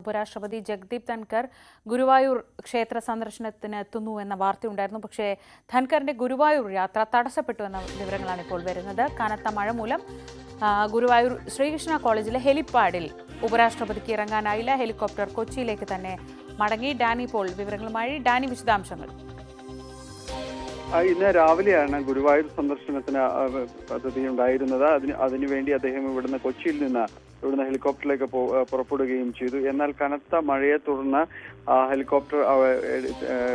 ഉപരാഷ്ട്രപതി ജഗ്ദീപ് ധൻകർ ഗുരുവായൂർ ക്ഷേത്ര സന്ദർശനത്തിന് എത്തുന്നു എന്ന വാർത്തയുണ്ടായിരുന്നു. പക്ഷേ ധൻകറിന്റെ ഗുരുവായൂർ യാത്ര തടസ്സപ്പെട്ടു എന്ന വിവരങ്ങളാണ് ഇപ്പോൾ വരുന്നത്. കനത്ത മഴ മൂലം ഗുരുവായൂർ ശ്രീകൃഷ്ണ കോളേജിലെ ഹെലിപ്പാഡിൽ ഉപരാഷ്ട്രപതിക്ക് ഇറങ്ങാനായില്ല. ഹെലികോപ്റ്റർ കൊച്ചിയിലേക്ക് തന്നെ മടങ്ങി. ഡാനി പോൾ വിവരങ്ങളുമായി. ഡാനി, വിശദാംശങ്ങൾ. ഇന്ന് രാവിലെയാണ് ഗുരുവായൂർ സന്ദർശനത്തിന് പദ്ധതി ഉണ്ടായിരുന്നത്. അതിനുവേണ്ടി അദ്ദേഹം ഇവിടുന്ന് ഹെലികോപ്റ്ററിലേക്ക് പുറപ്പെടുകയും ചെയ്തു. എന്നാൽ കനത്ത മഴയെ തുടർന്ന് ഹെലികോപ്റ്റർ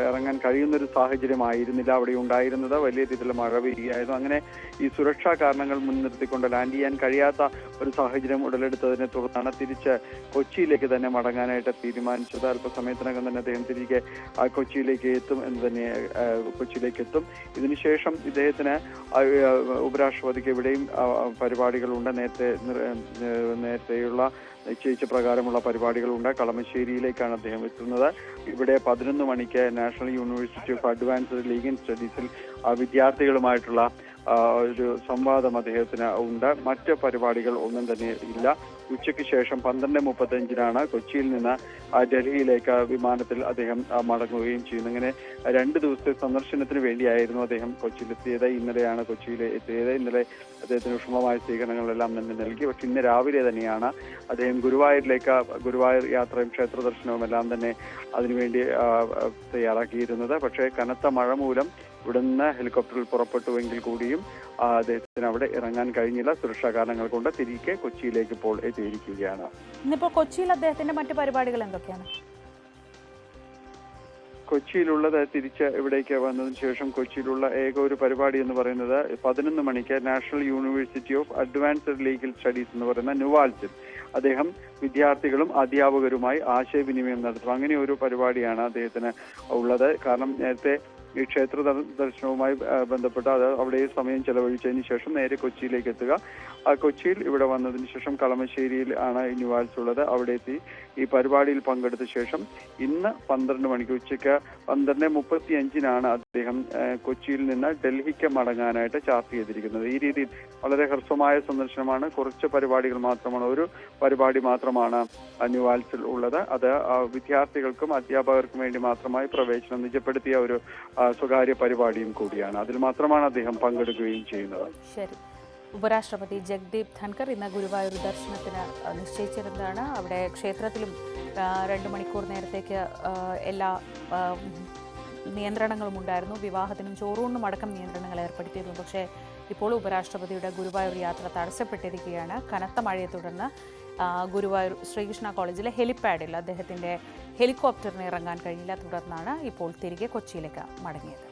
ഇറങ്ങാൻ കഴിയുന്നൊരു സാഹചര്യമായിരുന്നില്ല അവിടെ ഉണ്ടായിരുന്നത്. വലിയ രീതിയിലുള്ള മഴ പെയ്യുകയായിരുന്നു. അങ്ങനെ ഈ സുരക്ഷാ കാരണങ്ങൾ മുൻനിർത്തിക്കൊണ്ട് ലാൻഡ് ചെയ്യാൻ കഴിയാത്ത ഒരു സാഹചര്യം ഉടലെടുത്തതിനെ തുടർന്നാണ് തിരിച്ച് കൊച്ചിയിലേക്ക് തന്നെ മടങ്ങാനായിട്ട് തീരുമാനിച്ചത്. അല്പസമയത്തിനകം തന്നെ അദ്ദേഹം തിരികെ കൊച്ചിയിലേക്ക് എത്തും. ഇതിനുശേഷം ഇദ്ദേഹത്തിന് ഉപരാഷ്ട്രപതിക്ക് ഇവിടെയും പരിപാടികളുണ്ട്. നേരത്തെയുള്ള നിശ്ചയിച്ച പ്രകാരമുള്ള പരിപാടികളുണ്ട്. കളമശ്ശേരിയിലേക്കാണ് അദ്ദേഹം എത്തുന്നത്. ഇവിടെ 11 മണിക്ക് national university of advanced legal സ്റ്റഡീസിൽ വിദ്യാർത്ഥികളുമായിട്ടുള്ള ഒരു സംവാദം അദ്ദേഹത്തിന് ഉണ്ട്. മറ്റ് പരിപാടികൾ ഒന്നും തന്നെ ഇല്ല. ഉച്ചയ്ക്ക് ശേഷം 12:35 കൊച്ചിയിൽ നിന്ന് ഡൽഹിയിലേക്ക് വിമാനത്തിൽ അദ്ദേഹം മടങ്ങുകയും ചെയ്യുന്നു. ഇങ്ങനെ 2 ദിവസത്തെ സന്ദർശനത്തിന് വേണ്ടിയായിരുന്നു അദ്ദേഹം കൊച്ചിയിലെത്തിയത്. ഇന്നലെയാണ് കൊച്ചിയിൽ എത്തിയത്. ഇന്നലെ അദ്ദേഹത്തിന് ഊഷ്മളമായ സ്വീകരണങ്ങളെല്ലാം തന്നെ നൽകി. പക്ഷെ ഇന്ന് രാവിലെ തന്നെയാണ് അദ്ദേഹം ഗുരുവായൂർ യാത്രയും ക്ഷേത്ര ദർശനവും എല്ലാം തന്നെ അതിനുവേണ്ടി തയ്യാറാക്കിയിരുന്നത്. പക്ഷേ കനത്ത മഴ മൂലം ഇവിടെ നിന്ന് ഹെലികോപ്റ്ററിൽ പുറപ്പെട്ടുവെങ്കിൽ കൂടിയും അദ്ദേഹത്തിന് അവിടെ ഇറങ്ങാൻ കഴിഞ്ഞില്ല. സുരക്ഷാ കാരണങ്ങൾ കൊണ്ട് തിരികെ കൊച്ചിയിലേക്ക് ഇപ്പോൾ എത്തിയിരിക്കുകയാണ്. ഇന്നിപ്പോൾ കൊച്ചിയിൽ അദ്ദേഹത്തിന്റെ മറ്റു പരിപാടികൾ എന്തൊക്കെയാണ്? കൊച്ചിയിലുള്ളത് തിരിച്ച് ഇവിടേക്ക് വന്നതിന് ശേഷം കൊച്ചിയിലുള്ള ഏക ഒരു പരിപാടി എന്ന് പറയുന്നത് 11 മണിക്ക് national university of advanced legal studies എന്ന് പറയുന്ന നുവാൽസിൽ അദ്ദേഹം വിദ്യാർത്ഥികളും അധ്യാപകരുമായി ആശയവിനിമയം നടത്തും. അങ്ങനെ ഒരു പരിപാടിയാണ് അദ്ദേഹത്തിന് ഉള്ളത്. കാരണം നേരത്തെ ഈ ക്ഷേത്ര ദർശനവുമായി ബന്ധപ്പെട്ട് അവിടെ സമയം ചെലവഴിച്ചതിന് ശേഷം നേരെ കൊച്ചിയിലേക്ക് എത്തുക. കൊച്ചിയിൽ ഇവിടെ വന്നതിന് ശേഷം കളമശ്ശേരിയിൽ ആണ് ന്യൂവാൽസ് ഉള്ളത്. അവിടെ എത്തി ഈ പരിപാടിയിൽ പങ്കെടുത്ത ശേഷം ഇന്ന് 12 മണിക്ക് ഉച്ചയ്ക്ക് 12:35 അദ്ദേഹം കൊച്ചിയിൽ നിന്ന് ഡൽഹിക്ക് മടങ്ങാനായിട്ട് ചാർട്ട് ചെയ്തിരിക്കുന്നത്. ഈ രീതിയിൽ വളരെ ഹ്രസ്വമായ സന്ദർശനമാണ്. കുറച്ച് പരിപാടികൾ മാത്രമാണ്, ഒരു പരിപാടി മാത്രമാണ് ന്യൂവാൽസിൽ ഉള്ളത്. അത് വിദ്യാർത്ഥികൾക്കും അധ്യാപകർക്കും വേണ്ടി മാത്രമായി പ്രവേശനം നിജപ്പെടുത്തിയ ഒരു സ്വകാര്യ പരിപാടിയും കൂടിയാണ്. അതിൽ മാത്രമാണ് അദ്ദേഹം പങ്കെടുക്കുകയും ചെയ്യുന്നത്. ശരി. ഉപരാഷ്ട്രപതി ജഗ്ദീപ് ധൻകർ ഇന്ന് ഗുരുവായൂർ ദർശനത്തിന് നിശ്ചയിച്ചിരുന്നതാണ്. അവിടെ ക്ഷേത്രത്തിലും 2 മണിക്കൂർ നേരത്തേക്ക് എല്ലാ നിയന്ത്രണങ്ങളും ഉണ്ടായിരുന്നു. വിവാഹത്തിനും ചോറൂണിനും അടക്കം നിയന്ത്രണങ്ങൾ ഏർപ്പെടുത്തിയിരുന്നു. പക്ഷേ ഇപ്പോൾ ഉപരാഷ്ട്രപതിയുടെ ഗുരുവായൂർ യാത്ര തടസ്സപ്പെട്ടിരിക്കുകയാണ്. കനത്ത മഴയെ തുടർന്ന് ഗുരുവായൂർ ശ്രീകൃഷ്ണ കോളേജിലെ ഹെലിപ്പാഡിൽ അദ്ദേഹത്തിൻ്റെ ഹെലികോപ്റ്ററിന് ഇറങ്ങാൻ കഴിഞ്ഞില്ല. തുടർന്നാണ് ഇപ്പോൾ തിരികെ കൊച്ചിയിലേക്ക് മടങ്ങിയത്.